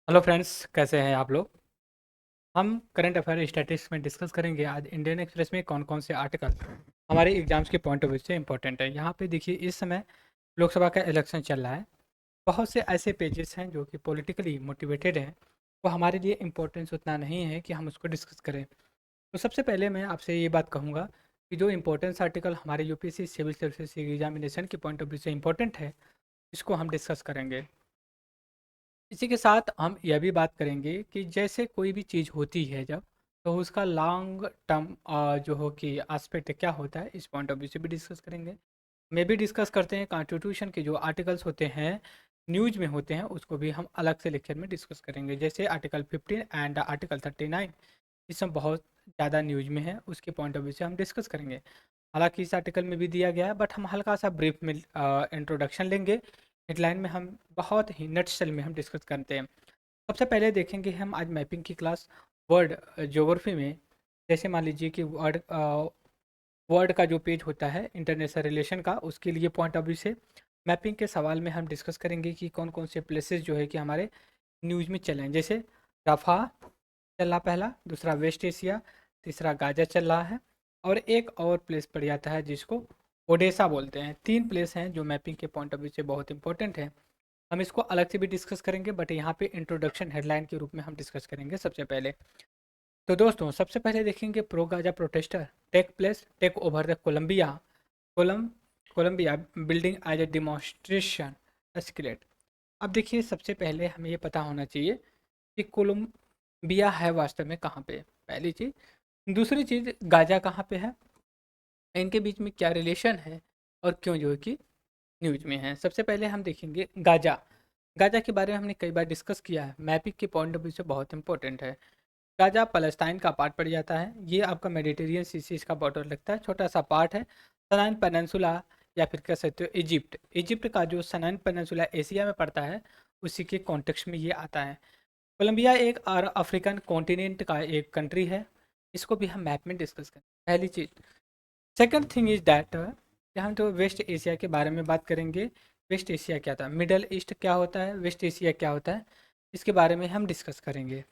Hello friends, कैसे हैं आप लोग। हम करंट अफेयर स्टैटिस्टिक्स में डिस्कस करेंगे आज इंडियन एक्सप्रेस में कौन कौन से आर्टिकल हमारे एग्जाम्स के पॉइंट ऑफ व्यू से इंपॉर्टेंट है। यहाँ पे देखिए, इस समय लोकसभा का इलेक्शन चल रहा है। बहुत से ऐसे पेजेस हैं जो कि पॉलिटिकली मोटिवेटेड हैं, वो हमारे लिए इम्पोर्टेंस उतना नहीं है कि हम उसको डिस्कस करें। तो सबसे पहले मैं आपसे ये बात कहूँगा कि जो इम्पोर्टेंस आर्टिकल हमारे यूपीएससी सिविल सर्विसेज एग्जामिनेशन के पॉइंट ऑफ व्यू से इम्पोर्टेंट है, इसको हम डिस्कस करेंगे। इसी के साथ हम यह भी बात करेंगे कि जैसे कोई भी चीज़ होती है जब, तो उसका लॉन्ग टर्म जो हो कि एस्पेक्ट क्या होता है, इस पॉइंट ऑफ व्यू से भी डिस्कस करेंगे। मैं भी डिस्कस करते हैं कॉन्स्टिट्यूशन के जो आर्टिकल्स होते हैं, न्यूज में होते हैं, उसको भी हम अलग से लेक्चर में डिस्कस करेंगे। जैसे आर्टिकल 15 एंड आर्टिकल 39, इस सब बहुत ज़्यादा न्यूज में है, उसके पॉइंट ऑफ व्यू से हम डिस्कस करेंगे। हालांकि इस आर्टिकल में भी दिया गया है, बट हम हल्का सा ब्रीफ में इंट्रोडक्शन लेंगे। हेडलाइन में हम बहुत ही नटशेल में हम डिस्कस करते हैं। सबसे पहले देखेंगे हम आज मैपिंग की क्लास वर्ड ज्योग्राफी में। जैसे मान लीजिए कि वर्ड का जो पेज होता है इंटरनेशनल रिलेशन का, उसके लिए पॉइंट ऑफ व्यू से मैपिंग के सवाल में हम डिस्कस करेंगे कि कौन कौन से प्लेसेस जो है कि हमारे न्यूज़ में चले हैं। जैसे रफा चल रहा पहला, दूसरा वेस्ट एशिया, तीसरा गाजा चल रहा है, और एक और प्लेस पड़ जाता है जिसको ओडेसा बोलते हैं। तीन प्लेस हैं जो मैपिंग के पॉइंट ऑफ व्यू से बहुत इंपॉर्टेंट है। हम इसको अलग से भी डिस्कस करेंगे, बट यहाँ पे इंट्रोडक्शन हेडलाइन के रूप में हम डिस्कस करेंगे सबसे पहले। तो दोस्तों, सबसे पहले देखेंगे pro Gaza protester take over the Columbia कोलम Columbia building as a demonstration escalate. अब देखिए, सबसे पहले हमें ये पता होना चाहिए कि कोलंबिया है वास्तव में कहाँ पे, पहली चीज़। दूसरी चीज़, गाजा कहाँ पे है, इनके बीच में क्या रिलेशन है, और क्यों जो है कि न्यूज में है। सबसे पहले हम देखेंगे गाजा। गाजा के बारे में हमने कई बार डिस्कस किया है, मैपिंग के पॉइंट ऑफ व्यू से बहुत इंपॉर्टेंट है। गाजा पलस्ताइन का पार्ट पड़ जाता है, ये आपका मेडिटेरियन सी सीज का बॉर्डर लगता है, छोटा सा पार्ट है। सनाइन पेनिनसुला, या फिर कह सकते हो इजिप्ट। इजिप्ट का जो सनाइन पेनिनसुला एशिया में पड़ता है, उसी के कॉन्टेक्स्ट में ये आता है। कोलंबिया एक अफ्रीकन कॉन्टिनेंट का एक कंट्री है, इसको भी हम मैप में डिस्कस करें, पहली चीज़। सेकंड थिंग इज दैट हम तो वेस्ट एशिया के बारे में बात करेंगे। वेस्ट एशिया क्या था, मिडल ईस्ट क्या होता है, वेस्ट एशिया क्या होता है, इसके बारे में हम डिस्कस करेंगे।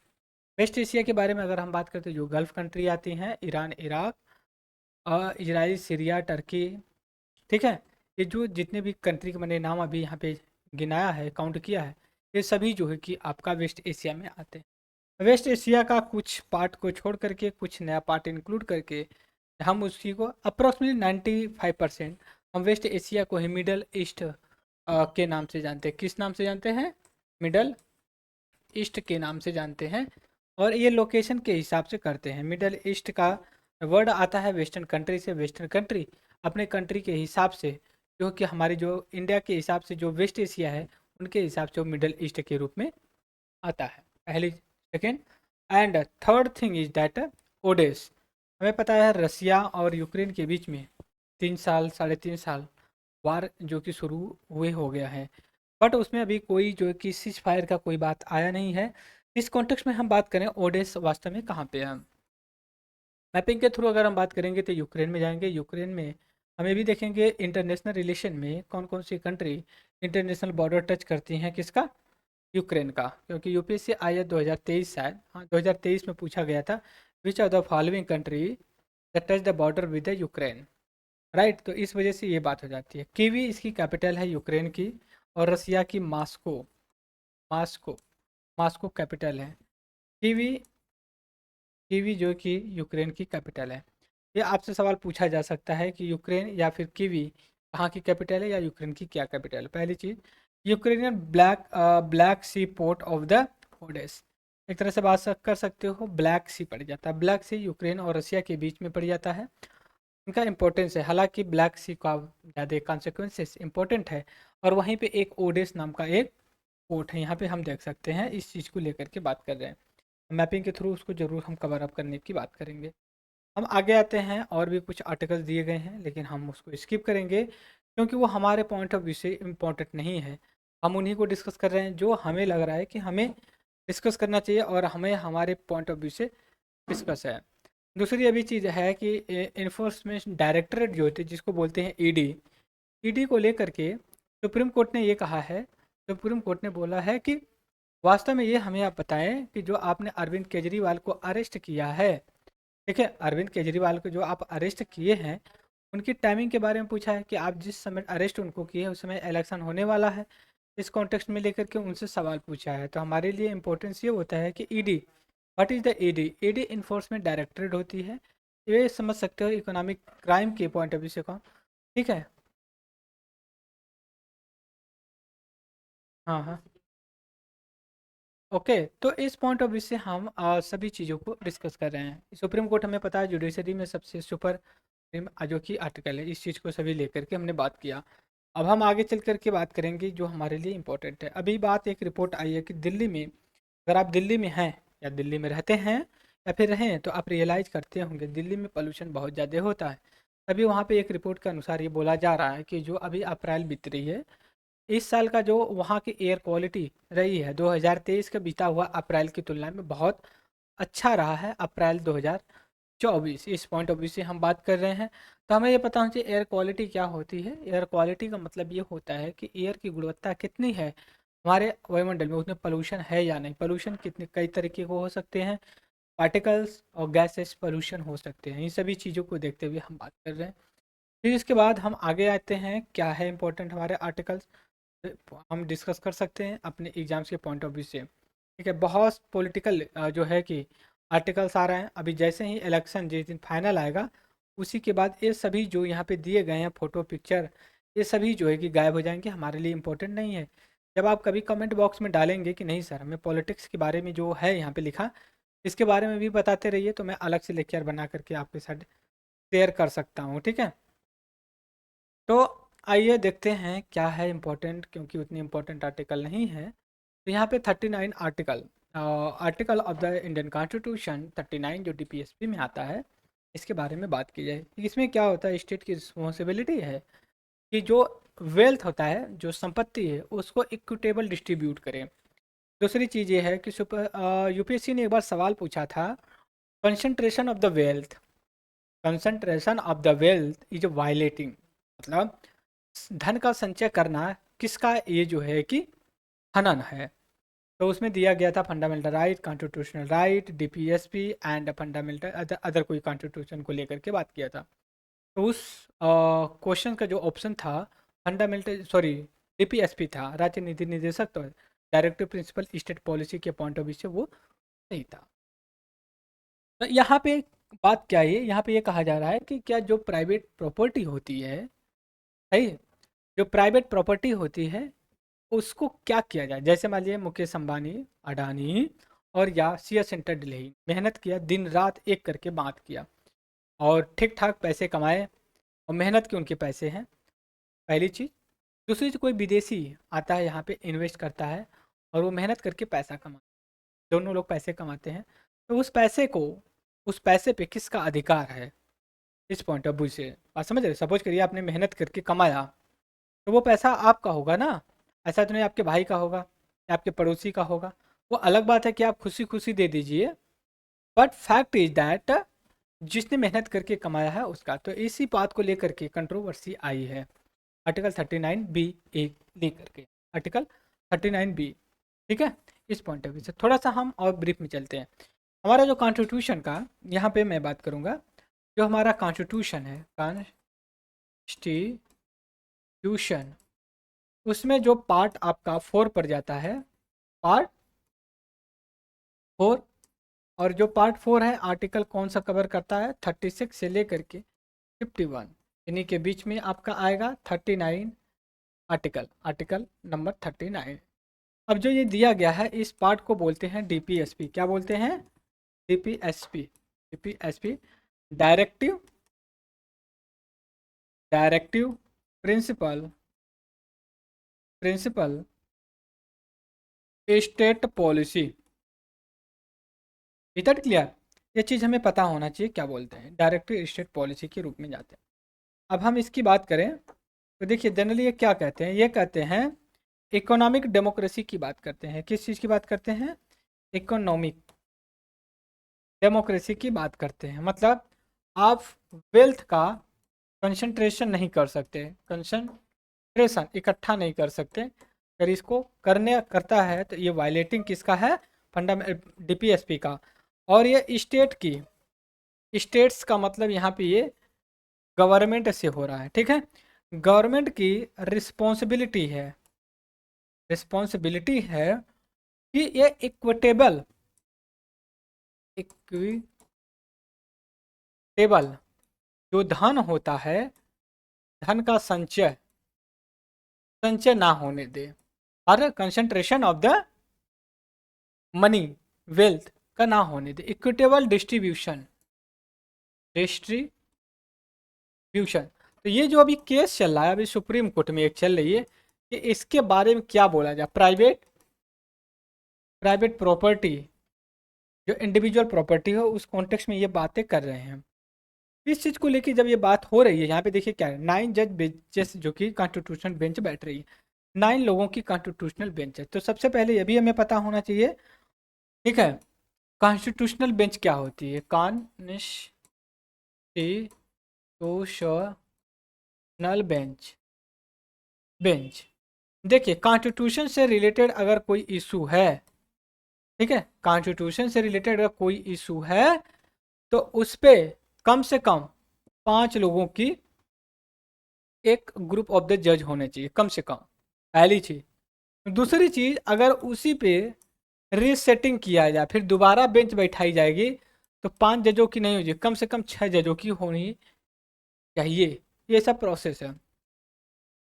वेस्ट एशिया के बारे में अगर हम बात करते हैं, जो गल्फ कंट्री आती हैं, Iran, Iraq, Israel, Syria, Turkey, ठीक है। ये जो जितने भी कंट्री के मैंने नाम अभी यहाँ पे गिनाया है, काउंट किया है, ये सभी जो है कि आपका वेस्ट एशिया में आते हैं। वेस्ट एशिया का कुछ पार्ट को छोड़ करके कुछ नया पार्ट इंक्लूड करके हम उसी को अप्रोक्सीमेटली 95% हम वेस्ट एशिया को ही मिडल ईस्ट के नाम से जानते हैं। किस नाम से जानते हैं, मिडल ईस्ट के नाम से जानते हैं। और ये लोकेशन के हिसाब से करते हैं। मिडल ईस्ट का वर्ड आता है वेस्टर्न कंट्री से। वेस्टर्न कंट्री अपने कंट्री के हिसाब से, जो कि हमारी जो इंडिया के हिसाब से जो वेस्ट एशिया है, उनके हिसाब से वो मिडल ईस्ट के रूप में आता है, पहली। Second and third thing is that Odesa. हमें पता है रसिया और यूक्रेन के बीच में 3 साल, 3.5 साल वार जो कि शुरू हुए हो गया है, बट उसमें अभी कोई जो कि सीज फायर का कोई बात आया नहीं है। इस कॉन्टेक्स्ट में हम बात करें ओडेस वास्तव में कहाँ पे है। मैपिंग के थ्रू अगर हम बात करेंगे तो यूक्रेन में जाएंगे। यूक्रेन में हमें भी देखेंगे इंटरनेशनल रिलेशन में कौन कौन सी कंट्री इंटरनेशनल बॉर्डर टच करती हैं, किसका, यूक्रेन का। क्योंकि यूपीएससी आया 2023, शायद हाँ 2023 में पूछा गया था, which are the following country that touch the border with the Ukraine, right. तो इस वजह से ये बात हो जाती है। कीवी इसकी कैपिटल है यूक्रेन की, और रसिया की मास्को, मास्को मास्को कैपिटल है। कीवी कीवी जो कि यूक्रेन की कैपिटल है। ये आपसे सवाल पूछा जा सकता है कि यूक्रेन या फिर कीवी कहाँ की कैपिटल है, या यूक्रेन की क्या कैपिटल है। पहली चीज़, Ukrainian Black Sea port of the Odesa. एक तरह से कर सकते हो, ब्लैक सी पड़ जाता है। ब्लैक सी यूक्रेन और रसिया के बीच में पड़ जाता है। इनका इंपॉर्टेंस है, हालांकि ब्लैक सी का ज़्यादा कॉन्सिक्वेंसेस इंपॉर्टेंट है। और वहीं पे एक ओडेस नाम का एक पोर्ट है, यहाँ पे हम देख सकते हैं, इस चीज़ को लेकर के बात कर रहे हैं। मैपिंग के थ्रू उसको ज़रूर हम कवर अप करने की बात करेंगे। हम आगे आते हैं, और भी कुछ आर्टिकल्स दिए गए हैं, लेकिन हम उसको स्किप करेंगे क्योंकि वो हमारे पॉइंट ऑफ व्यू से इम्पोर्टेंट नहीं है। हम उन्हीं को डिस्कस कर रहे हैं जो हमें लग रहा है कि हमें डिस्कस करना चाहिए, और हमें हमारे पॉइंट ऑफ व्यू से डिस्कस है। दूसरी अभी चीज़ है कि इन्फोर्समेंट डायरेक्टरेट जो होती है, जिसको बोलते हैं ईडी, ईडी को लेकर के सुप्रीम कोर्ट ने ये कहा है, सुप्रीम कोर्ट ने बोला है कि वास्तव में ये हमें आप बताएं कि जो आपने अरविंद केजरीवाल को अरेस्ट किया है, ठीक है, अरविंद केजरीवाल को जो आप अरेस्ट किए हैं, उनकी टाइमिंग के बारे में पूछा है कि आप जिस समय अरेस्ट उनको किए उस समय इलेक्शन होने वाला है, इस कॉन्टेक्स्ट में लेकर के उनसे सवाल पूछा है। तो हमारे लिए इम्पोर्टेंस ये होता है कि ED, what is the ED? ED enforcement directorate होती है। ये समझ सकते हो इकोनॉमिक क्राइम के पॉइंट ऑफ व्यू से कौन, ठीक है। हाँ हाँ। ओके, तो इस पॉइंट ऑफ व्यू से हम सभी चीज़ों को डिस्कस कर रहे हैं। सुप्रीम कोर्ट हमें पता है जुडिशरी में सबसे सुपर जो कि आर्टिकल है, इस चीज़ को सभी लेकर के हमने बात किया। अब हम आगे चल कर के बात करेंगे जो हमारे लिए इम्पोर्टेंट है। अभी बात, एक रिपोर्ट आई है कि दिल्ली में, अगर आप दिल्ली में हैं या दिल्ली में रहते हैं या फिर रहें, तो आप रियलाइज़ करते होंगे दिल्ली में पोल्यूशन बहुत ज़्यादा होता है। अभी वहाँ पे एक रिपोर्ट के अनुसार ये बोला जा रहा है कि जो अभी अप्रैल बीत रही है, इस साल का जो वहाँ की एयर क्वालिटी रही है 2023 का बीता हुआ अप्रैल की तुलना में बहुत अच्छा रहा है अप्रैल 2024। इस पॉइंट ऑफ व्यू से हम बात कर रहे हैं। तो हमें ये पता होना चाहिए एयर क्वालिटी क्या होती है। एयर क्वालिटी का मतलब ये होता है कि एयर की गुणवत्ता कितनी है हमारे वायुमंडल में, उसमें पोल्यूशन है या नहीं। पोल्यूशन कितने कई तरीके को हो सकते हैं, पार्टिकल्स और गैसेस पोल्यूशन हो सकते हैं। इन सभी चीज़ों को देखते हुए हम बात कर रहे हैं। फिर इसके बाद हम आगे आते हैं, क्या है इंपॉर्टेंट हमारे आर्टिकल्स, हम डिस्कस कर सकते हैं अपने एग्जाम्स के पॉइंट ऑफ व्यू से। ठीक है, बहुत पॉलिटिकल जो है कि आर्टिकल्स आ रहे हैं। अभी जैसे ही इलेक्शन जिस दिन फाइनल आएगा, उसी के बाद ये सभी जो यहाँ पे दिए गए हैं फोटो पिक्चर, ये सभी जो है कि गायब हो जाएंगे, हमारे लिए इम्पोर्टेंट नहीं है। जब आप कभी कमेंट बॉक्स में डालेंगे कि नहीं सर हमें पॉलिटिक्स के बारे में जो है यहाँ पे लिखा, इसके बारे में भी बताते रहिए, तो मैं अलग से लेक्चर बना करके आपके साथ शेयर कर सकता हूँ, ठीक है। तो आइए देखते हैं क्या है इम्पोर्टेंट, क्योंकि उतनी इम्पोर्टेंट आर्टिकल नहीं है। तो यहाँ पे 39 article, article of the Indian constitution 39 जो डीपीएसपी में आता है, इसके बारे में बात की जाए। इसमें क्या होता है, स्टेट की रिस्पॉन्सिबिलिटी है कि जो वेल्थ होता है, जो संपत्ति है, उसको इक्विटेबल डिस्ट्रीब्यूट करें। दूसरी चीज़ ये है कि सुपर यूपीएससी ने एक बार सवाल पूछा था, concentration of the wealth, concentration of the wealth is violating, मतलब धन का संचय करना किसका ये जो है कि हनन है। तो उसमें दिया गया था fundamental right, constitutional right, DPSP and fundamental other कोई कॉन्स्टिट्यूशन को लेकर के बात किया था। तो उस क्वेश्चन का जो ऑप्शन था फंडामेंटल, सॉरी, डीपीएसपी था, राज्य नीति निर्देशक, तो डायरेक्टिव प्रिंसिपल स्टेट पॉलिसी के पॉइंट ऑफ व्यू से वो सही था। तो यहाँ पे बात क्या है, यहाँ पे ये कहा जा रहा है कि क्या जो प्राइवेट प्रॉपर्टी होती है, सही, जो प्राइवेट प्रॉपर्टी होती है उसको क्या किया जाए। जैसे मान लीजिए मुकेश अंबानी, अडानी और या सी एस सेंटर दिल्ली मेहनत किया, दिन रात एक करके बात किया और ठीक ठाक पैसे कमाए, और मेहनत के उनके पैसे हैं, पहली चीज़। दूसरी चीज़, कोई विदेशी आता है यहाँ पे इन्वेस्ट करता है और वो मेहनत करके पैसा कमा, दोनों लोग पैसे कमाते हैं, तो उस पैसे को, उस पैसे पे किसका अधिकार है, इस पॉइंट ऑफ व्यू से बात समझ रहे। सपोज करिए आपने मेहनत करके कमाया, तो वो पैसा आपका होगा ना, ऐसा तो नहीं आपके भाई का होगा या आपके पड़ोसी का होगा। वो अलग बात है कि आप खुशी खुशी दे दीजिए, बट फैक्ट इज दैट जिसने मेहनत करके कमाया है उसका। तो इसी बात को लेकर के कंट्रोवर्सी आई है आर्टिकल 39 बी ए लेकर के, आर्टिकल 39 बी, ठीक है। इस पॉइंट ऑफ व्यू से थोड़ा सा हम और ब्रीफ में चलते हैं। हमारा जो कॉन्स्टिट्यूशन का, यहाँ पे मैं बात करूँगा, जो हमारा कॉन्स्टिट्यूशन है, कॉन्स्टिट्यूशन, उसमें जो पार्ट आपका 4 पर जाता है, पार्ट 4, और जो पार्ट 4 है आर्टिकल कौन सा कवर करता है, 36 से लेकर के 51, इन्हीं के बीच में आपका आएगा 39 आर्टिकल, आर्टिकल नंबर 39। अब जो ये दिया गया है इस पार्ट को बोलते हैं डीपीएसपी, क्या बोलते हैं, DPSP, DPSP, directive, directive principle, principle state policy. Is that clear? ये चीज़ हमें पता होना चाहिए क्या बोलते हैं, डायरेक्टिव स्टेट पॉलिसी के रूप में जाते हैं। अब हम इसकी बात करें तो देखिए जनरली ये क्या कहते हैं, ये कहते हैं इकोनॉमिक डेमोक्रेसी की बात करते हैं। किस चीज़ की बात करते हैं, इकोनॉमिक डेमोक्रेसी की बात करते हैं। मतलब आप वेल्थ का कंसंट्रेशन नहीं कर सकते, कंसंट्रेशन इकट्ठा नहीं कर सकते, अगर इसको करता है तो ये वायलेटिंग किसका है, फंडामेंटल डीपीएसपी का। और ये स्टेट्स का मतलब यहाँ पे ये गवर्नमेंट से हो रहा है, ठीक है। गवर्नमेंट की रिस्पॉन्सिबिलिटी है कि ये इक्विटेबल जो धन होता है, धन का संचय ना होने दे, और concentration of the money wealth का ना होने दे, इक्विटेबल डिस्ट्रीब्यूशन। तो ये जो अभी केस चल रहा है, अभी सुप्रीम कोर्ट में एक चल रही है कि इसके बारे में क्या बोला जाए। प्राइवेट प्रॉपर्टी, जो इंडिविजुअल प्रॉपर्टी हो, उस कॉन्टेक्स्ट में ये बातें कर रहे हैं। इस चीज़ को लेके जब ये बात हो रही है, यहाँ पे देखिए क्या है, 9 जज बेंचेस जो कि कॉन्स्टिट्यूशनल बेंच बैठ रही है, 9 लोगों की कॉन्स्टिट्यूशनल बेंच है। तो सबसे पहले ये भी हमें पता होना चाहिए, ठीक है, कॉन्स्टिट्यूशनल बेंच क्या होती है। कॉन्स्टिट्यूशनल बेंच देखिए, कॉन्स्टिट्यूशन से रिलेटेड अगर कोई इशू है, ठीक है, कॉन्स्टिट्यूशन से रिलेटेड अगर कोई इशू है तो उस पे कम से कम 5 लोगों की एक ग्रुप ऑफ द जज होने चाहिए, कम से कम, पहली चीज। दूसरी चीज, अगर उसी पे रीसेटिंग किया जाए, फिर दोबारा बेंच बैठाई जाएगी, तो 5 जजों की नहीं होगी, कम से कम 6 जजों की होनी चाहिए। ये सब प्रोसेस है।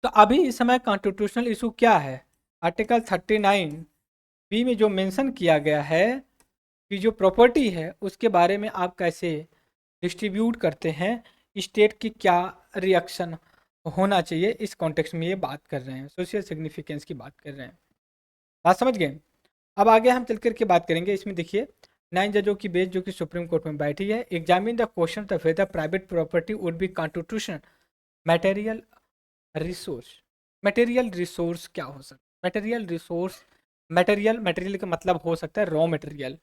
तो अभी इस समय कॉन्स्टिट्यूशनल इशू क्या है, आर्टिकल 39 बी में जो मेंशन किया गया है कि जो प्रॉपर्टी है उसके बारे में आप कैसे डिस्ट्रीब्यूट करते हैं, स्टेट की क्या रिएक्शन होना चाहिए, इस कॉन्टेक्स्ट में ये बात कर रहे हैं, सोशल सिग्निफिकेंस की बात कर रहे हैं। बात समझ गए। अब आगे हम चल करके बात करेंगे। इसमें देखिए 9 जजों की बेंच जो कि सुप्रीम कोर्ट में बैठी है, examine the question the whether private property would be constitution material resource. Material resource क्या हो सकता है, मटेरियल रिसोर्स, मटेरियल का मतलब हो सकता है रॉ मटेरियल,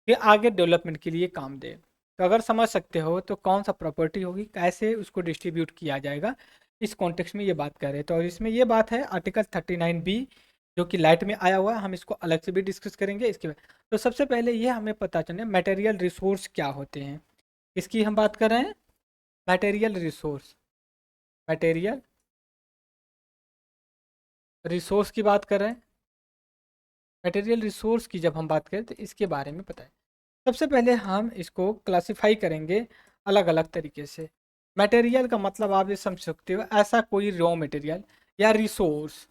ये आगे डेवलपमेंट के लिए काम दे। तो अगर समझ सकते हो तो कौन सा प्रॉपर्टी होगी, कैसे उसको डिस्ट्रीब्यूट किया जाएगा, इस कॉन्टेक्स्ट में ये बात कर रहे हैं। तो इसमें ये बात है आर्टिकल 39 बी जो कि लाइट में आया हुआ है, हम इसको अलग से भी डिस्कस करेंगे इसके बाद। तो सबसे पहले ये हमें पता चले मटेरियल रिसोर्स क्या होते हैं, इसकी हम बात कर रहे हैं। मटेरियल रिसोर्स की बात कर रहे हैं। मटेरियल रिसोर्स की जब हम बात करें तो इसके बारे में पता है। सबसे पहले हम इसको क्लासिफाई करेंगे अलग अलग तरीके से। मटेरियल का मतलब आप ये समझ सकते हो, ऐसा कोई रॉ मटेरियल या रिसोर्स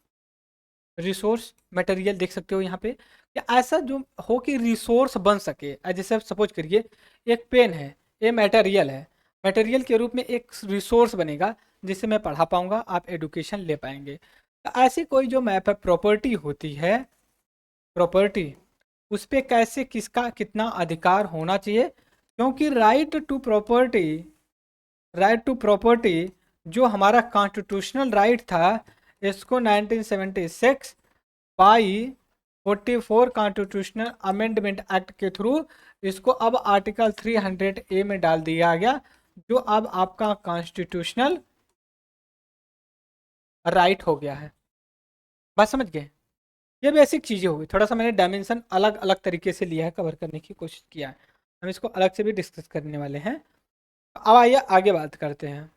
मटेरियल देख सकते हो यहाँ पे, या ऐसा जो हो कि रिसोर्स बन सके। जैसे सपोज करिए एक पेन है, ये मटेरियल है, मटेरियल के रूप में एक रिसोर्स बनेगा जिससे मैं पढ़ा पाऊंगा, आप एडुकेशन ले पाएंगे। तो ऐसी कोई जो प्रॉपर्टी होती है, प्रॉपर्टी उस पे कैसे किसका कितना अधिकार होना चाहिए, क्योंकि राइट टू प्रॉपर्टी जो हमारा कॉन्स्टिट्यूशनल राइट था, इसको 1976 बाई 44 कॉन्स्टिट्यूशनल अमेंडमेंट एक्ट के थ्रू इसको अब आर्टिकल 300A में डाल दिया गया, जो अब आपका कॉन्स्टिट्यूशनल राइट हो गया है। बात समझ गए। ये बेसिक चीज़ें होगी, थोड़ा सा मैंने डायमेंशन अलग अलग तरीके से लिया है, कवर करने की कोशिश किया है, हम इसको अलग से भी डिस्कस करने वाले हैं। अब आइए आगे बात करते हैं।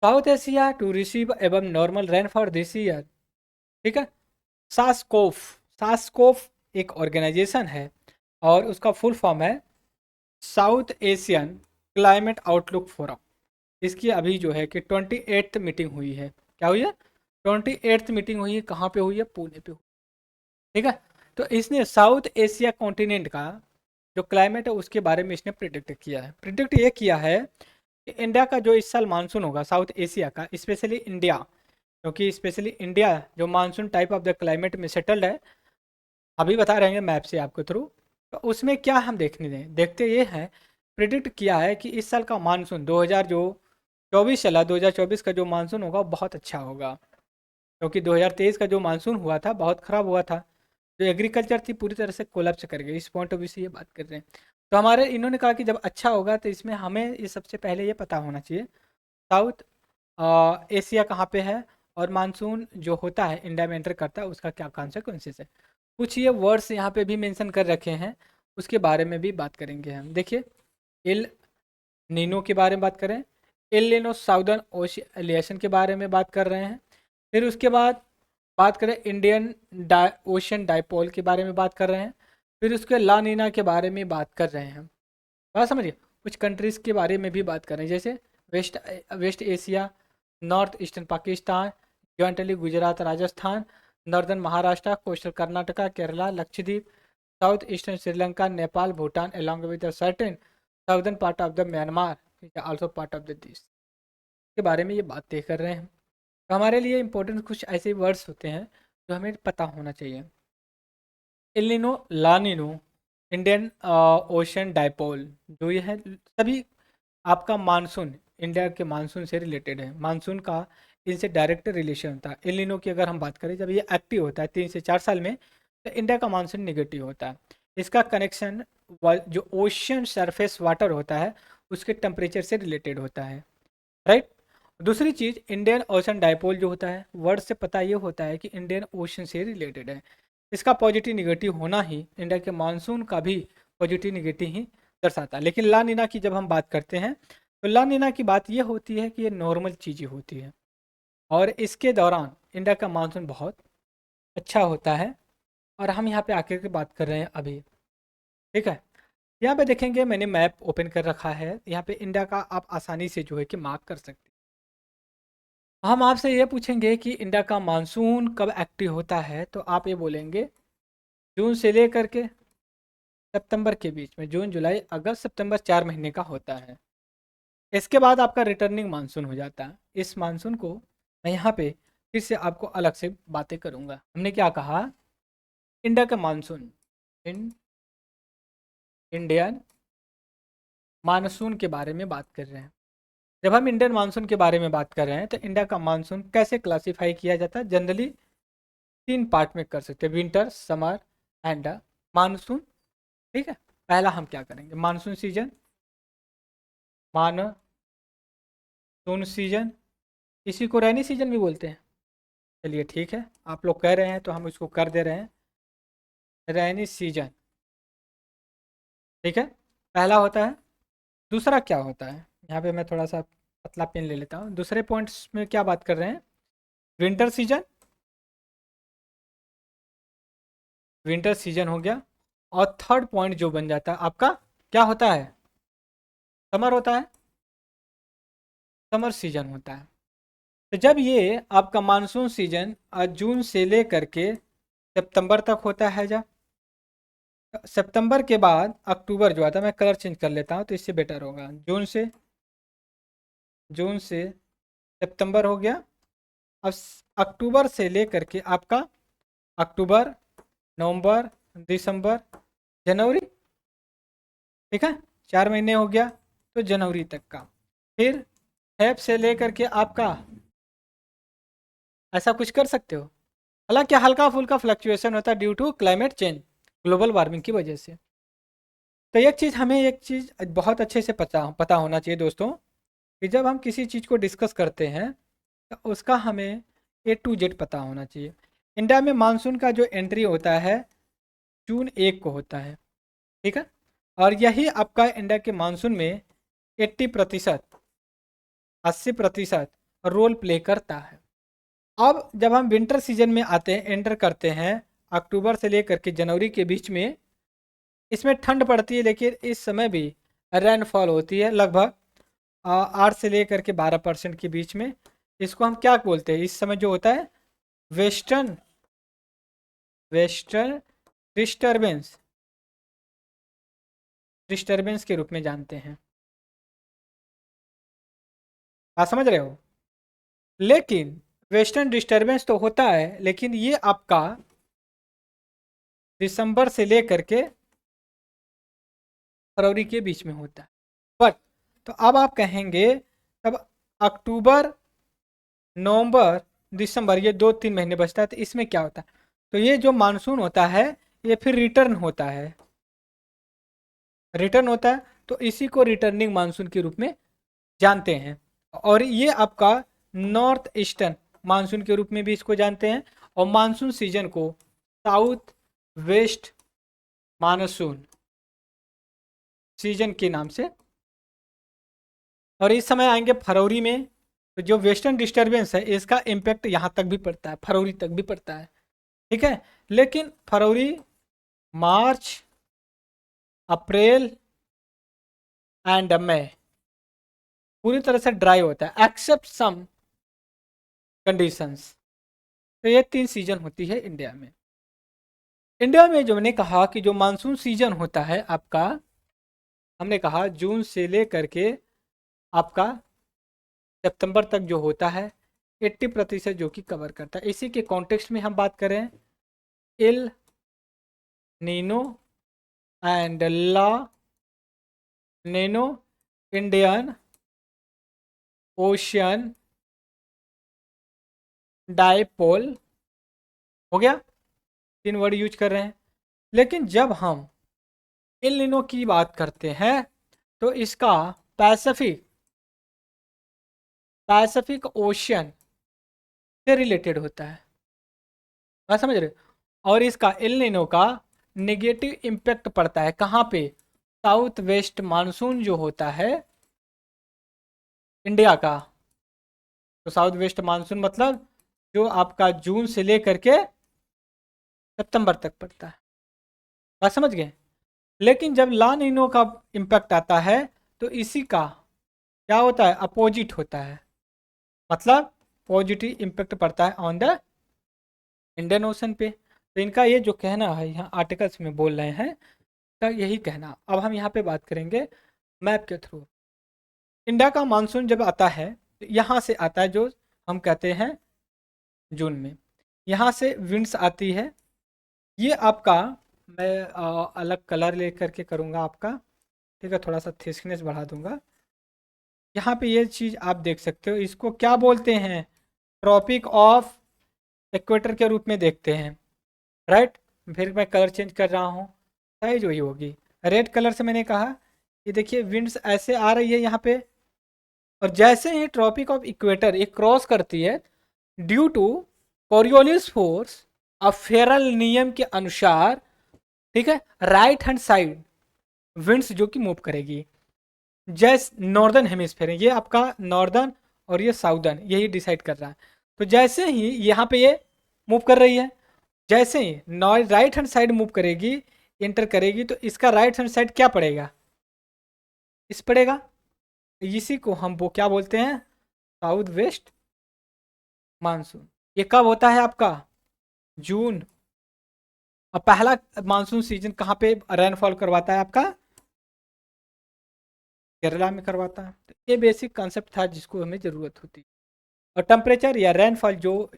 साउथ एशिया टू रिसीव एवं normal rain for this year, ठीक है। सास्कोफ सास्कोफ एक ऑर्गेनाइजेशन है और उसका फुल फॉर्म है south Asian climate outlook forum. इसकी अभी जो है कि 28th मीटिंग हुई है। क्या हुई है? 28th मीटिंग हुई है। कहाँ पे हुई है? पुणे पे हुई, ठीक है। तो इसने साउथ एशिया कॉन्टिनेंट का जो क्लाइमेट है उसके बारे में इसने प्रिडिक्ट ये किया है कि इंडिया का जो इस साल मानसून होगा, साउथ एशिया का, स्पेशली इंडिया, क्योंकि स्पेशली इंडिया जो monsoon type of the climate में सेटल्ड है, अभी बता रहे हैं मैप से आपके थ्रू। तो उसमें क्या हम देखते ये हैं, प्रिडिक्ट किया है कि इस साल का मानसून 2000 जो 24 चला, 2024 का जो मानसून होगा बहुत अच्छा होगा, क्योंकि 2023 का जो मानसून हुआ था बहुत ख़राब हुआ था, जो एग्रीकल्चर थी पूरी तरह से कोलैप्स कर गई। इस पॉइंट ऑफ व्यू से ये बात कर रहे हैं। तो हमारे इन्होंने कहा कि जब अच्छा होगा तो इसमें हमें ये सबसे पहले ये पता होना चाहिए साउथ एशिया कहाँ पे है और मानसून जो होता है इंडिया में एंटर करता है उसका क्या कॉन्सिक्वेंसेस है। कुछ ये वर्ड्स यहाँ पे भी मेंशन कर रखे हैं, उसके बारे में भी बात करेंगे हम। देखिए, इल नीनो के बारे में बात करें, एल नीनो साउदर्न ओशियन के बारे में बात कर रहे हैं। फिर उसके बाद बात करें इंडियन ओशन डाइपोल के बारे में बात कर रहे हैं। फिर उसके ला नीना के बारे में बात कर रहे हैं। बात समझिए, कुछ कंट्रीज़ के बारे में भी बात कर रहे हैं, जैसे waste waste Asia, north eastern Pakistan, jointly Gujarat Rajasthan, northern Maharashtra, coastal Karnataka, Kerala, Lakshadweep, south eastern Sri Lanka, Nepal, Bhutan, along with a certain southern part of the Myanmar, also part of the this के बारे में ये बातें कर रहे हैं। तो हमारे लिए इंपॉर्टेंट कुछ ऐसे वर्ड्स होते हैं जो हमें पता होना चाहिए। एलिनो, लानिनो, इंडियन ओशन डाइपोल, जो ये है सभी आपका मानसून, इंडिया के मानसून से रिलेटेड है। मानसून का इनसे डायरेक्ट रिलेशन होता है। एलिनो की अगर हम बात करें, जब ये एक्टिव होता है 3 से 4 साल में, तो इंडिया का मानसून निगेटिव होता है। इसका कनेक्शन जो ओशन सरफेस वाटर होता है उसके टेम्परेचर से रिलेटेड होता है, राइट। दूसरी चीज़, इंडियन ओशन डाइपोल जो होता है, वर्ड से पता ये होता है कि इंडियन ओशन से रिलेटेड है। इसका पॉजिटिव निगेटिव होना ही इंडिया के मानसून का भी पॉजिटिव निगेटिव ही दर्शाता है। लेकिन ला नीना की जब हम बात करते हैं, तो ला नीना की बात ये होती है कि ये नॉर्मल चीज़ें होती है और इसके दौरान इंडिया का मानसून बहुत अच्छा होता है। और हम यहाँ पे आकर के बात कर रहे हैं अभी, ठीक है। यहाँ पे देखेंगे, मैंने मैप ओपन कर रखा है, यहाँ पे इंडिया का आप आसानी से जो है कि मार्क कर सकते हैं। हम आपसे ये पूछेंगे कि इंडिया का मानसून कब एक्टिव होता है, तो आप ये बोलेंगे जून से लेकर के सितंबर के बीच में। जून, जुलाई, अगस्त, सितंबर 4 महीने का होता है। इसके बाद आपका रिटर्निंग मानसून हो जाता है। इस मानसून को मैं यहाँ पे फिर से आपको अलग से बातें करूँगा। हमने क्या कहा, इंडिया का मानसून, इंडियन मानसून के बारे में बात कर रहे हैं। जब हम इंडियन मानसून के बारे में बात कर रहे हैं, तो इंडिया का मानसून कैसे क्लासीफाई किया जाता है, जनरली 3 पार्ट में कर सकते हैं, विंटर, समर एंड मानसून, ठीक है। पहला हम क्या करेंगे, मानसून सीजन, मानसून सीजन, इसी को रैनी सीजन भी बोलते हैं। चलिए ठीक है, आप लोग कह रहे हैं तो हम इसको कर दे रहे हैं, रैनी सीजन, ठीक है। पहला होता है। दूसरा क्या होता है, यहाँ पे मैं थोड़ा सा पतला पेन ले लेता हूँ। दूसरे पॉइंट्स में क्या बात कर रहे हैं, विंटर सीजन, विंटर सीजन हो गया। और थर्ड पॉइंट जो बन जाता है आपका, क्या होता है, समर होता है, समर सीजन होता है। तो जब ये आपका मानसून सीजन जून से लेकर के सितंबर तक होता है, जब सितंबर के बाद अक्टूबर जो आता है, मैं कलर चेंज कर लेता हूँ तो इससे बेटर होगा। जून से सितंबर हो गया। अब अक्टूबर से लेकर के आपका अक्टूबर, नवंबर, दिसंबर, जनवरी, ठीक है, 4 महीने हो गया, तो जनवरी तक का। फिर फेब से लेकर के आपका, ऐसा कुछ कर सकते हो। हालांकि हल्का फुल्का फ्लक्चुएशन होता है due to climate change, global warming की वजह से। तो एक चीज़ बहुत अच्छे से पता होना चाहिए दोस्तों, कि जब हम किसी चीज़ को डिस्कस करते हैं तो उसका हमें A to Z पता होना चाहिए। इंडिया में मानसून का जो एंट्री होता है जून 1 को होता है, ठीक है। और यही आपका इंडिया के मानसून में 80%, 80% रोल प्ले करता है। अब जब हम विंटर सीजन में आते हैं, एंटर करते हैं अक्टूबर से लेकर के जनवरी के बीच में, इसमें ठंड पड़ती है, लेकिन इस समय भी रेनफॉल होती है लगभग 8 से लेकर के 12% के बीच में। इसको हम क्या बोलते हैं, इस समय जो होता है वेस्टर्न वेस्टर्न डिस्टर्बेंस, डिस्टर्बेंस के रूप में जानते हैं। आप समझ रहे हो। लेकिन वेस्टर्न डिस्टर्बेंस तो होता है, लेकिन ये आपका दिसंबर से लेकर के फरवरी के बीच में होता है। बट तो अब आप कहेंगे तब अक्टूबर, नवंबर, दिसंबर, ये 2-3 महीने बचता है, तो इसमें क्या होता है, तो ये जो मानसून होता है ये फिर रिटर्न होता है, रिटर्न होता है। तो इसी को रिटर्निंग मानसून के रूप में जानते हैं। और ये आपका नॉर्थ ईस्टर्न मानसून के रूप में भी इसको जानते हैं, और मानसून सीजन को साउथ वेस्ट मानसून सीजन के नाम से। और इस समय आएंगे फरवरी में, तो जो वेस्टर्न डिस्टर्बेंस है इसका इम्पैक्ट यहाँ तक भी पड़ता है, फरवरी तक भी पड़ता है, ठीक है। लेकिन फरवरी, मार्च, अप्रैल एंड मई पूरी तरह से ड्राई होता है एक्सेप्ट सम कंडीशंस। तो ये 3 सीजन होती है इंडिया में। इंडिया में जो मैंने कहा कि जो मानसून सीजन होता है आपका, हमने कहा जून से लेकर के आपका सितंबर तक जो होता है 80% जो कि कवर करता है। इसी के कॉन्टेक्स्ट में हम बात करें El Nino and La Nina Indian Ocean Dipole, हो गया, 3 वर्ड यूज कर रहे हैं। लेकिन जब हम इल नीनो की बात करते हैं तो इसका पैसिफिक ओशियन से रिलेटेड होता है, बात समझ रहे हो? और इसका एल नीनो का नेगेटिव इम्पैक्ट पड़ता है कहाँ पे? साउथ वेस्ट मानसून जो होता है इंडिया का, तो साउथ वेस्ट मानसून मतलब जो आपका जून से लेकर के सितंबर तक पड़ता है, बात समझ गए? लेकिन जब ला नीनो का इम्पैक्ट आता है तो इसी का क्या होता है? अपोजिट होता है, मतलब पॉजिटिव इम्पैक्ट पड़ता है ऑन द इंडियन ओशन पे। तो इनका ये जो कहना है यहाँ आर्टिकल्स में बोल रहे हैं, तो यही कहना। अब हम यहाँ पे बात करेंगे मैप के थ्रू। इंडिया का मानसून जब आता है तो यहाँ से आता है, जो हम कहते हैं जून में, यहाँ से विंड्स आती है। ये आपका मैं अलग कलर ले करके करूँगा आपका, ठीक है, थोड़ा सा थिकनेस बढ़ा दूंगा। यहाँ पे ये चीज़ आप देख सकते हो, इसको क्या बोलते हैं? ट्रॉपिक ऑफ इक्वेटर के रूप में देखते हैं, राइट। फिर मैं कलर चेंज कर रहा हूँ, साइज वही होगी। रेड कलर से मैंने कहा, ये देखिए विंड्स ऐसे आ रही है यहाँ पे, और जैसे ही ट्रॉपिक ऑफ इक्वेटर ये क्रॉस करती है, due to Coriolis force of Ferrel नियम के अनुसार, ठीक है, राइट हैंड साइड विंड्स जो कि मूव करेगी। जैसे नॉर्दर्न हेमिस्फेयर है ये आपका, नॉर्दर्न और ये साउदर्न, यही डिसाइड कर रहा है। तो जैसे ही यहाँ पे ये मूव कर रही है, जैसे ही राइट हैंड साइड मूव करेगी, एंटर करेगी, तो इसका राइट हैंड साइड क्या पड़ेगा? इस पड़ेगा। इसी को हम वो क्या बोलते हैं? South west monsoon. ये कब होता है आपका? जून। और पहला मानसून सीजन कहाँ पे रेनफॉल करवाता है आपका? केरला में करवाता है। तो ये बेसिक कॉन्सेप्ट था जिसको हमें ज़रूरत होती है। और टेम्परेचर या रेनफॉल जो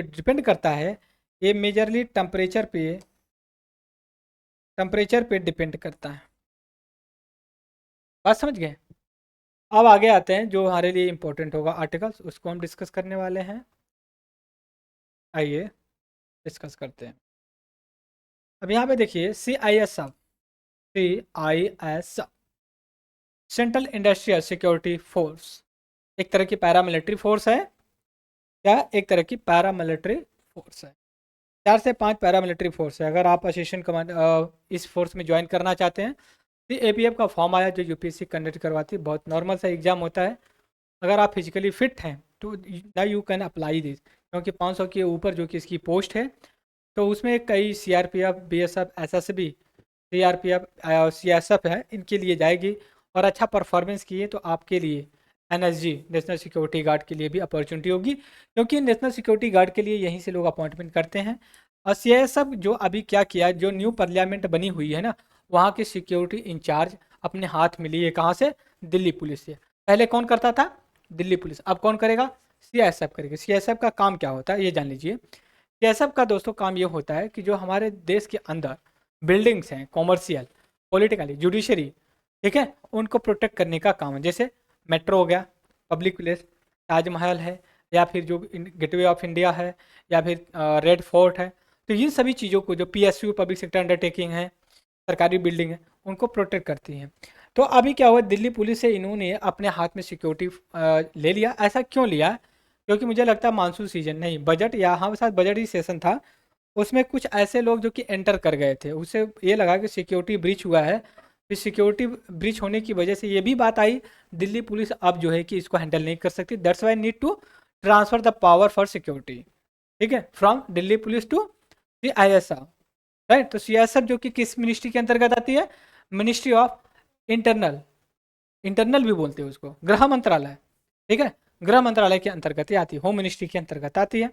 डिपेंड करता है, ये मेजरली टेम्परेचर पे डिपेंड करता है, बात समझ गए? अब आगे आते हैं जो हमारे लिए इंपॉर्टेंट होगा आर्टिकल्स, उसको हम डिस्कस करने वाले हैं। आइए डिस्कस करते हैं। अब यहाँ पे देखिए CISF, central industrial security force, एक तरह की पैरामिलिट्री फोर्स है। क्या? एक तरह की पैरामिलिट्री फोर्स है। 4 से 5 पैरामिलिट्री फोर्स है। अगर आप असिस्टेंट कमांड इस फोर्स में ज्वाइन करना चाहते हैं, तो APF का फॉर्म आया जो UPSC कंडक्ट करवाती है, बहुत नॉर्मल सा एग्जाम होता है। अगर आप फिजिकली फिट हैं तो ना यू कैन अप्लाई दिस, क्योंकि 500 के ऊपर जो कि इसकी पोस्ट है, तो उसमें कई CRPF, BSF, SSB, CRPF, CSF है, इनके लिए जाएगी। और अच्छा परफॉर्मेंस किए तो आपके लिए NSG, नेशनल सिक्योरिटी गार्ड के लिए भी अपॉर्चुनिटी होगी, क्योंकि नेशनल सिक्योरिटी गार्ड के लिए यहीं से लोग अपॉइंटमेंट करते हैं। और CISF जो अभी क्या किया, जो न्यू पार्लियामेंट बनी हुई है ना, वहाँ के सिक्योरिटी इंचार्ज अपने हाथ में लिए, कहाँ से? दिल्ली पुलिस से। पहले कौन करता था? दिल्ली पुलिस। अब कौन करेगा? CISF करेगा। CISF का काम क्या होता है ये जान लीजिए। CISF का दोस्तों काम ये होता है कि जो हमारे देश के अंदर बिल्डिंग्स हैं, कॉमर्शियल, पॉलिटिकली, जुडिशरी, ठीक है, उनको प्रोटेक्ट करने का काम है। जैसे मेट्रो हो गया, पब्लिक प्लेस, ताजमहल है, या फिर जो गेटवे ऑफ इंडिया है, या फिर रेड फोर्ट है। तो इन सभी चीज़ों को जो PSU, पब्लिक सेक्टर अंडरटेकिंग है, सरकारी बिल्डिंग है, उनको प्रोटेक्ट करती हैं। तो अभी क्या हुआ, दिल्ली पुलिस से इन्होंने अपने हाथ में सिक्योरिटी ले लिया। ऐसा क्यों लिया? क्योंकि मुझे लगता है मानसून सीजन नहीं, बजट या हाँ साथ बजट ही सेशन था, उसमें कुछ ऐसे लोग जो कि एंटर कर गए थे, उससे ये लगा कि सिक्योरिटी ब्रीच हुआ है। फिर सिक्योरिटी ब्रीच होने की वजह से ये भी बात आई, दिल्ली पुलिस अब जो है कि इसको हैंडल नहीं कर सकती, that's why need to transfer the power for security, ठीक है, from Delhi police to the ISR, right. तो CSR जो कि किस मिनिस्ट्री के अंतर्गत आती है, मिनिस्ट्री ऑफ इंटरनल, इंटरनल भी बोलते हैं उसको, गृह मंत्रालय, ठीक है, गृह मंत्रालय के अंतर्गत ही आती है, होम मिनिस्ट्री के अंतर्गत आती है।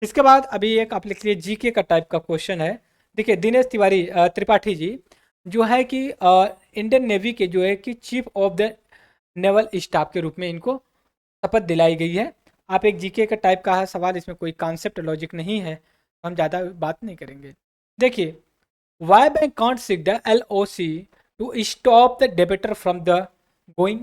इसके बाद अभी एक आप लिख लीजिए जीके का टाइप का क्वेश्चन है। देखिए दिनेश तिवारी त्रिपाठी जी जो है कि इंडियन नेवी के जो है कि chief of the naval staff के रूप में इनको शपथ दिलाई गई है। आप एक जीके का टाइप का है सवाल, इसमें कोई कॉन्सेप्ट लॉजिक नहीं है, हम ज़्यादा बात नहीं करेंगे। देखिए why bank can't seek the LOC to stop the debtor from the going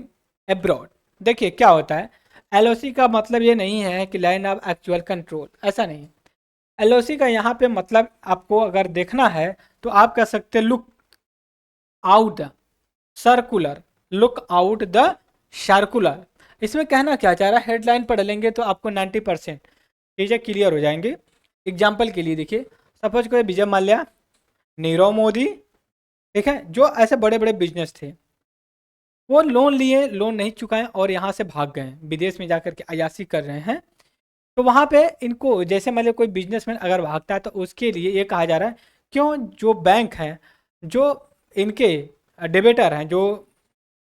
abroad. देखिए क्या होता है, LOC का मतलब ये नहीं है कि लाइन ऑफ एक्चुअल कंट्रोल, ऐसा नहीं है। LOC का यहाँ पे मतलब आपको अगर देखना है तो आप कह सकते हैं look out the circular, look out the circular. इसमें कहना क्या चाह रहा है, हेडलाइन पढ़ लेंगे तो आपको 90% चीज़ें क्लियर हो जाएंगी। एग्जाम्पल के लिए देखिए, सपोज करें विजय माल्या, नीरव मोदी, ठीक है, जो ऐसे बड़े बड़े बिजनेस थे, वो लोन लिए, लोन नहीं चुकाएं और यहाँ से भाग गए, विदेश में जाकर के अयासी कर रहे हैं। तो वहाँ पे इनको जैसे मतलब कोई बिजनेसमैन अगर भागता है तो उसके लिए ये कहा जा रहा है, क्यों जो बैंक हैं, जो इनके डेबिटर हैं, जो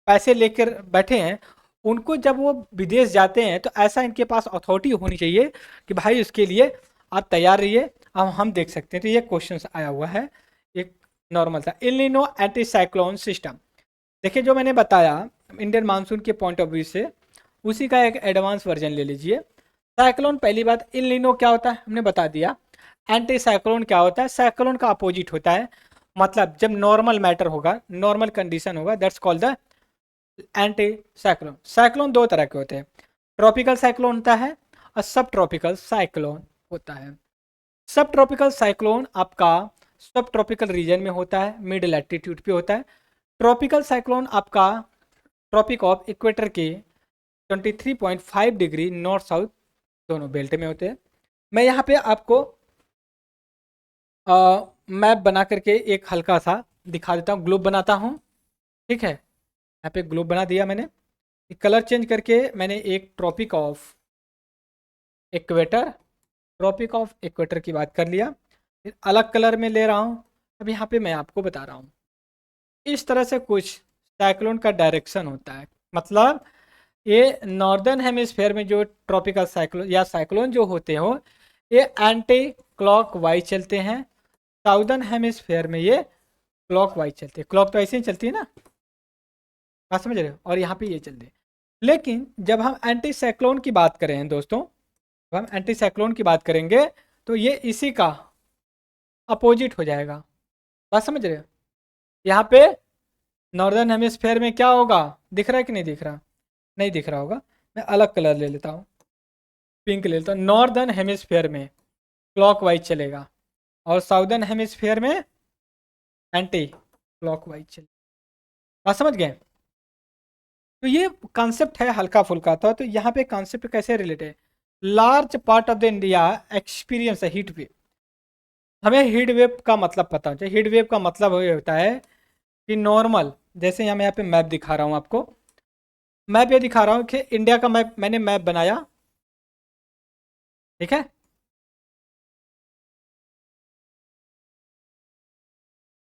पैसे लेकर बैठे हैं, उनको जब वो विदेश जाते हैं तो ऐसा इनके पास अथॉरिटी होनी चाहिए कि भाई उसके लिए आप तैयार रहिए, अब हम देख सकते हैं। तो ये क्वेश्चन आया हुआ है, एक नॉर्मल था। El Nino anti cyclone system, देखिए जो मैंने बताया इंडियन मानसून के पॉइंट ऑफ व्यू से, उसी का एक एडवांस वर्जन ले लीजिए। साइक्लोन, पहली बात एल नीनो क्या होता है हमने बता दिया। एंटी साइक्लोन क्या होता है, साइक्लोन का अपोजिट होता है, मतलब जब नॉर्मल मैटर होगा, नॉर्मल कंडीशन होगा, that's called the anti cyclone. Cyclone दो तरह के होते हैं, ट्रॉपिकल साइक्लोन होता है और सब ट्रॉपिकल साइक्लोन होता है। सब ट्रॉपिकल साइक्लोन आपका सब ट्रॉपिकल रीजन में होता है, मिड लैटिट्यूड पे होता है। ट्रॉपिकल साइक्लोन आपका ट्रॉपिक ऑफ इक्वेटर के 23.5 डिग्री नॉर्थ साउथ दोनों बेल्ट में होते हैं। मैं यहाँ पे आपको मैप बना करके एक हल्का सा दिखा देता हूँ, ग्लोब बनाता हूँ, ठीक है। यहाँ पे ग्लोब बना दिया मैंने, कलर चेंज करके मैंने एक tropic of equator, tropic of equator की बात कर लिया, फिर अलग कलर में ले रहा हूँ। अब यहाँ पे मैं आपको बता रहा हूँ, इस तरह से कुछ साइक्लोन का डायरेक्शन होता है, मतलब ये नॉर्दर्न हेमिस्फेयर में जो ट्रॉपिकल साइक्लोन या साइक्लोन जो होते हो, ये एंटी क्लॉक वाइज चलते हैं। साउदर्न हेमिस्फेयर में ये क्लॉक वाइज चलते हैं, क्लॉक तो ऐसे ही चलती है ना, बात समझ रहे हो, और यहाँ पे ये चलते हैं। लेकिन जब हम एंटी साइक्लोन की बात करें दोस्तों, जब हम एंटी साइक्लोन की बात करेंगे तो ये इसी का अपोजिट हो जाएगा, बात समझ रहे हो। यहाँ पे नॉर्दर्न हेमिस्फेयर में क्या होगा, दिख रहा है कि नहीं दिख रहा, नहीं दिख रहा होगा, मैं अलग कलर ले लेता हूँ, पिंक ले लेता हूँ। नॉर्दर्न हेमिस्फेयर में क्लॉक वाइज चलेगा और साउदर्न हेमिस्फेयर में एंटी क्लॉक वाइज चलेगा, बात समझ गए। तो ये कॉन्सेप्ट है हल्का फुल्का था, तो यहाँ पे कॉन्सेप्ट कैसे रिलेटेड है, large part of the India experience heat wave. हमें हीट वेव का मतलब पता होना चाहिए। हीट वेव का मतलब ये होता है कि नॉर्मल, जैसे यहाँ मैं यहाँ पे मैप दिखा रहा हूँ आपको, मैप ये दिखा रहा हूँ कि इंडिया का मैप, मैंने मैप बनाया, ठीक है,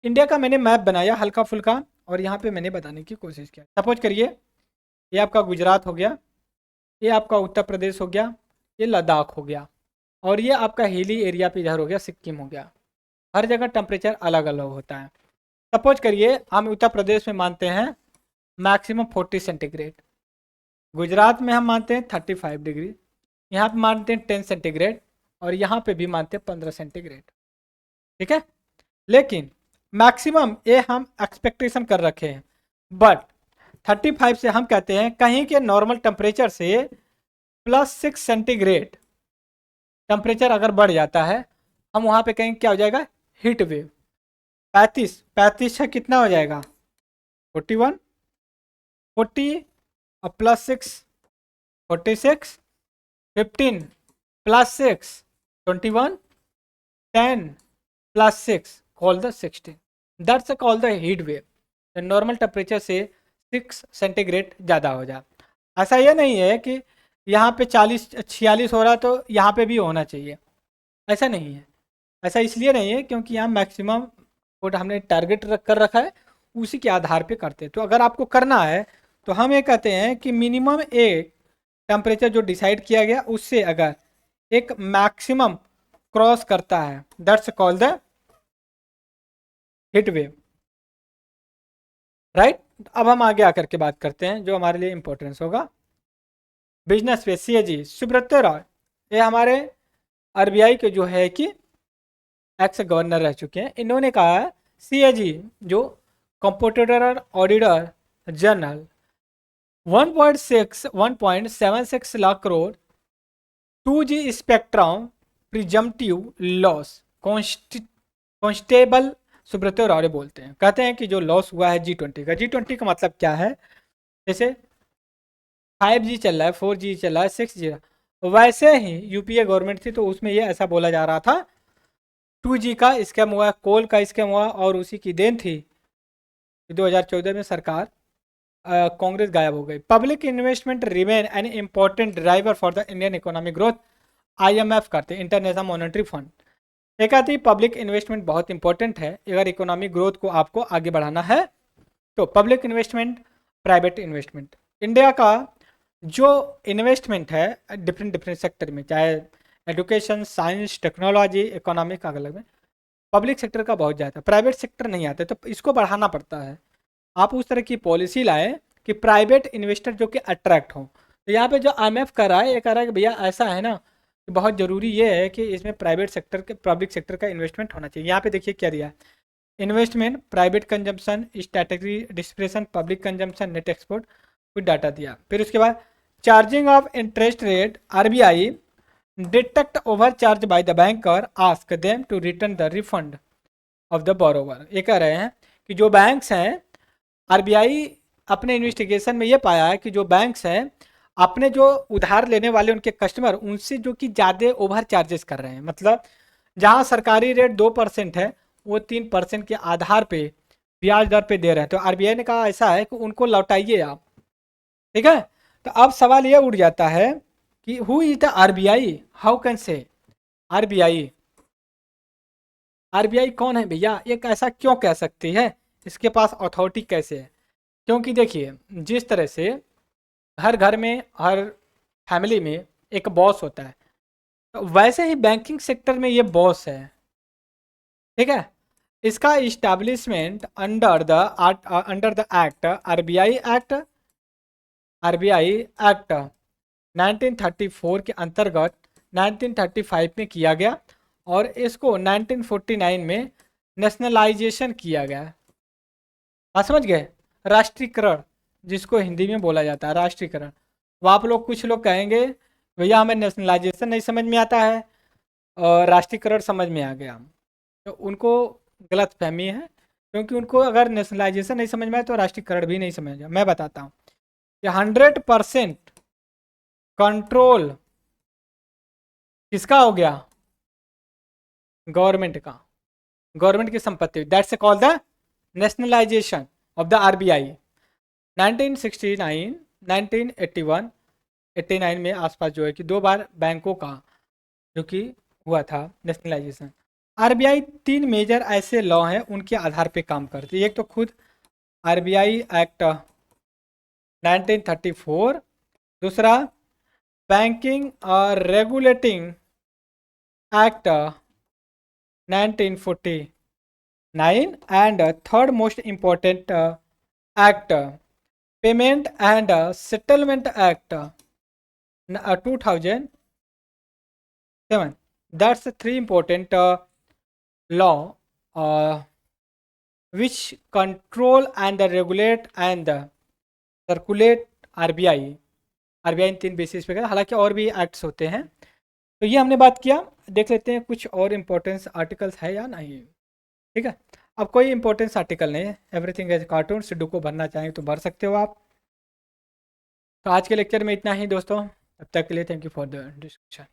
इंडिया का मैंने मैप बनाया हल्का फुल्का, और यहाँ पे मैंने बताने की कोशिश किया। सपोज करिए ये आपका गुजरात हो गया, ये आपका उत्तर प्रदेश हो गया, ये लद्दाख हो गया, और ये आपका हिली एरिया पे इधर हो गया, सिक्किम हो गया। हर जगह टेम्परेचर अलग अलग होता है। सपोज करिए हम उत्तर प्रदेश में मानते हैं मैक्सिमम 40 सेंटीग्रेड, गुजरात में हम मानते हैं 35 डिग्री, यहाँ पे मानते हैं 10 सेंटीग्रेड, और यहाँ पे भी मानते हैं 15 सेंटीग्रेड, ठीक है। लेकिन मैक्सिमम ये हम एक्सपेक्टेशन कर रखे हैं, बट 35 से हम कहते हैं कहीं के नॉर्मल टेम्परेचर से +6 सेंटीग्रेड टेम्परेचर अगर बढ़ जाता है, हम वहाँ पे कहेंगे क्या हो जाएगा, हीट वेव। 35 से कितना हो जाएगा, 41, 40 और +6 46, 15 plus 6 21, 10 plus 6 called the 16. That's called the heat wave. The normal temperature से 6 सेंटीग्रेड ज़्यादा हो जाए। ऐसा ये नहीं है कि यहाँ पे 40-46 हो रहा तो यहाँ पे भी होना चाहिए, ऐसा नहीं है। ऐसा इसलिए नहीं है क्योंकि यहाँ मैक्सिमम फुट हमने टारगेट कर रखा है, उसी के आधार पे करते हैं। तो अगर आपको करना है तो हम ये कहते हैं कि मिनिमम एक टेम्परेचर जो डिसाइड किया गया उससे अगर एक मैक्सिमम क्रॉस करता है, that's called the heat wave, right. अब हम आगे आकर के बात करते हैं जो हमारे लिए इंपॉर्टेंस होगा। बिजनेस पे सीएजी सुब्रत रॉय, ये हमारे आरबीआई के जो है कि एक्स गवर्नर रह चुके हैं। इन्होंने कहा है सीएजी जो computer auditor general 1.76 lakh crore 2G spectrum presumptive loss constable Subrata Roy बोलते हैं। कहते हैं कि जो लॉस हुआ है G20 का, G20 का मतलब क्या है, जैसे 5G चल रहा है, 4G चल रहा है, 6G, वैसे ही यूपीए गवर्नमेंट थी तो उसमें ये ऐसा बोला जा रहा था 2G का स्कैम हुआ, कोल का स्कैम हुआ, और उसी की देन थी 2014 में सरकार कांग्रेस गायब हो गई। Public investment remain an important driver for the Indian economic growth, IMF करते इंटरनेशनल मॉनेटरी फंड। एक आती पब्लिक इन्वेस्टमेंट बहुत इंपॉर्टेंट है अगर इकोनॉमिक ग्रोथ को आपको आगे बढ़ाना है। तो public investment, private investment, India का जो इन्वेस्टमेंट है डिफरेंट डिफरेंट सेक्टर में, चाहे एजुकेशन, साइंस, टेक्नोलॉजी, इकोनॉमिक, अलग में पब्लिक सेक्टर का बहुत ज़्यादा, प्राइवेट सेक्टर नहीं आता, तो इसको बढ़ाना पड़ता है। आप उस तरह की पॉलिसी लाएं कि प्राइवेट इन्वेस्टर जो कि अट्रैक्ट हो। तो यहाँ पे जो IMF कर रहा है, ये कह रहा है कि भैया ऐसा है ना कि बहुत ज़रूरी ये है कि इसमें प्राइवेट सेक्टर के, पब्लिक सेक्टर का इन्वेस्टमेंट होना चाहिए। यहाँ पे देखिए क्या दिया है, investment, private consumption, strategy dispersion, public consumption, net export, कुछ डाटा दिया। फिर उसके बाद charging of interest rate, RBI detect over charge by the banker, ask them to return the refund of the borrower. ये कह रहे हैं कि जो बैंक्स हैं, RBI अपने इन्वेस्टिगेशन में ये पाया है कि जो बैंक्स हैं अपने जो उधार लेने वाले उनके कस्टमर उनसे जो कि ज़्यादा ओवर चार्जेस कर रहे हैं। मतलब जहाँ सरकारी रेट 2% है वो 3% के आधार पे ब्याज दर पे दे रहे हैं। तो RBI ने कहा ऐसा है कि उनको लौटाइए आप, ठीक है। तो अब सवाल ये उठ जाता है कि who is the RBI, how can say RBI, RBI कौन है भैया, ये ऐसा क्यों कह सकती है, इसके पास अथॉरिटी कैसे है। क्योंकि देखिए जिस तरह से हर घर में, हर फैमिली में एक बॉस होता है, तो वैसे ही बैंकिंग सेक्टर में ये बॉस है, ठीक है। इसका establishment under the act RBI act 1934 के अंतर्गत 1935 में किया गया, और इसको 1949 में नेशनलाइजेशन किया गया। आप समझ गए, राष्ट्रीयकरण जिसको हिंदी में बोला जाता है राष्ट्रीयकरण। वो आप लोग, कुछ लोग कहेंगे भैया हमें नेशनलाइजेशन नहीं समझ में आता है और राष्ट्रीयकरण समझ में आ गया, तो उनको गलत फहमी है, क्योंकि उनको अगर नेशनलाइजेशन नहीं समझ में आए तो राष्ट्रीयकरण भी नहीं समझ में। मैं बताता हूँ कि 100% कंट्रोल किसका हो गया, गवर्नमेंट का, गवर्नमेंट की संपत्ति, that's called the nationalisation of the RBI। 1969, 1981, 89 में आसपास जो है कि 2 बार बैंकों का जो कि हुआ था नेशनलाइजेशन। RBI 3 मेजर ऐसे लॉ हैं उनके आधार पे काम करती है। एक तो खुद RBI एक्ट 1934, दूसरा बैंकिंग और regulating act 1949, and third most important act payment and settlement act 2007। That's 3 important law which control and regulate and circulate RBI। RBI in 3 basis पे, हालांकि और भी एक्ट्स होते हैं। तो ये हमने बात किया, देख लेते हैं कुछ और इम्पोर्टेंस आर्टिकल्स है या नहीं, ठीक है। अब कोई इंपॉर्टेंस आर्टिकल नहीं है, एवरीथिंग एज कार्टून। सिड्डू को भरना चाहें तो भर सकते हो आप। तो आज के लेक्चर में इतना ही दोस्तों। तब तक के लिए thank you for the discussion.